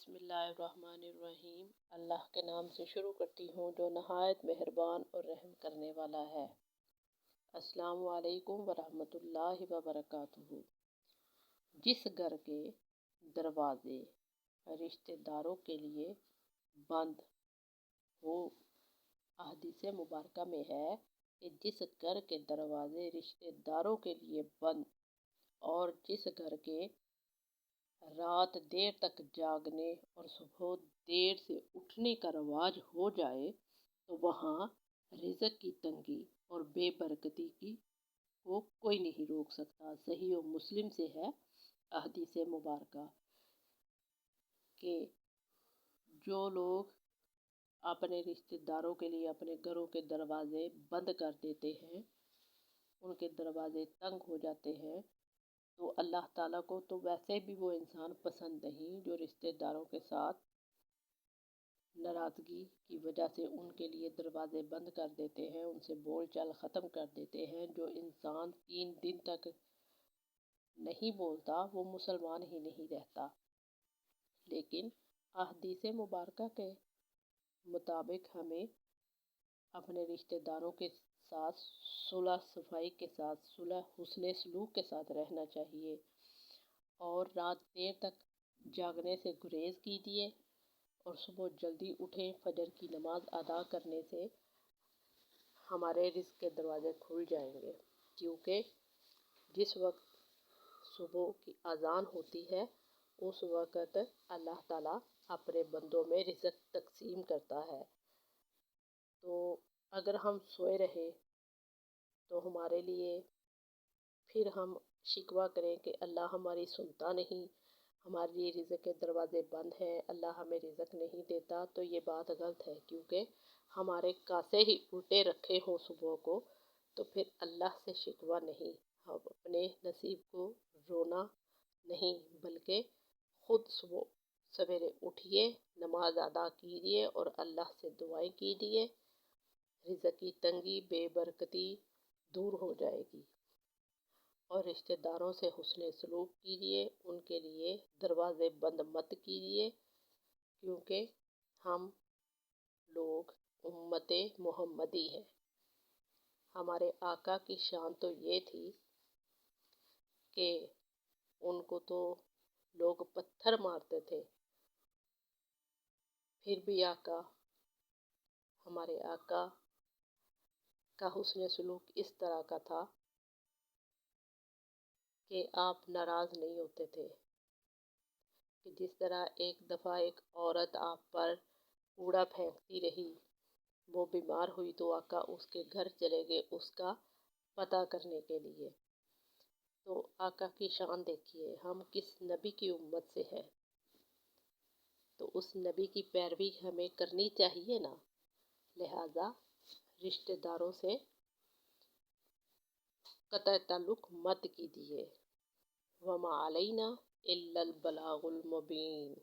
बिस्मिल्लाहिर्रहमानिर्रहीम। अल्लाह के नाम से शुरू करती हूँ जो नहायत मेहरबान और रहम करने वाला है। अस्सलामु अलैकुम वरहमतुल्लाहि वबरकातुहू। जिस घर के दरवाज़े रिश्तेदारों के लिए बंद हो, हदीस मुबारका में है कि जिस घर के दरवाज़े रिश्तेदारों के लिए बंद और जिस घर के रात देर तक जागने और सुबह देर से उठने का रवाज हो जाए तो वहाँ रिज़्क़ की तंगी और बेबरकती की को कोई नहीं रोक सकता। सही और मुस्लिम से है हदीस मुबारका कि जो लोग अपने रिश्तेदारों के लिए अपने घरों के दरवाज़े बंद कर देते हैं, उनके दरवाज़े तंग हो जाते हैं, तो अल्लाह ताला को तो वैसे भी वो इंसान पसंद नहीं जो रिश्तेदारों के साथ नाराज़गी की वजह से उनके लिए दरवाज़े बंद कर देते हैं, उनसे बोल चाल ख़त्म कर देते हैं। जो इंसान 3 दिन तक नहीं बोलता वो मुसलमान ही नहीं रहता। लेकिन अहदीस मुबारका के मुताबिक हमें अपने रिश्तेदारों के साथ सुलह सफ़ाई के साथ सुलह हुस्न सलूक के साथ रहना चाहिए और रात देर तक जागने से गुरेज़ कीजिए और सुबह जल्दी उठें। फजर की नमाज़ अदा करने से हमारे रिज़्क़ के दरवाज़े खुल जाएंगे, क्योंकि जिस वक्त सुबह की अज़ान होती है उस वक़्त अल्लाह ताला अपने बंदों में रिज़्क़ तकसीम करता है। तो अगर हम सोए रहे तो हमारे लिए फिर हम शिकवा करें कि अल्लाह हमारी सुनता नहीं, हमारे लिए रिज़्क़ के दरवाज़े बंद हैं, अल्लाह हमें रिज़्क़ नहीं देता, तो ये बात गलत है। क्योंकि हमारे कासे ही उल्टे रखे हों सुबह को तो फिर अल्लाह से शिकवा नहीं, हम अपने नसीब को रोना नहीं, बल्कि ख़ुद सुबह सवेरे उठिए, नमाज अदा कीजिए और अल्लाह से दुआएं कीजिए। रिज़्क़ की तंगी बेबरकती दूर हो जाएगी। और रिश्तेदारों से हुस्न सलूक कीजिए, उनके लिए दरवाज़े बंद मत कीजिए, क्योंकि हम लोग उम्मते मोहम्मदी हैं। हमारे आका की शान तो ये थी कि उनको तो लोग पत्थर मारते थे, फिर भी हमारे आका का हुस्न सलूक इस तरह का था कि आप नाराज़ नहीं होते थे। कि जिस तरह एक दफ़ा एक औरत आप पर कूड़ा फेंकती रही, वो बीमार हुई तो आका उसके घर चले गए उसका पता करने के लिए। तो आका की शान देखिए, हम किस नबी की उम्मत से हैं, तो उस नबी की पैरवी हमें करनी चाहिए ना। लिहाजा रिश्तेदारों से कतई ताल्लुक़ मत कीजिए। वमा अलैना इल्लल बलागुल मुबीन।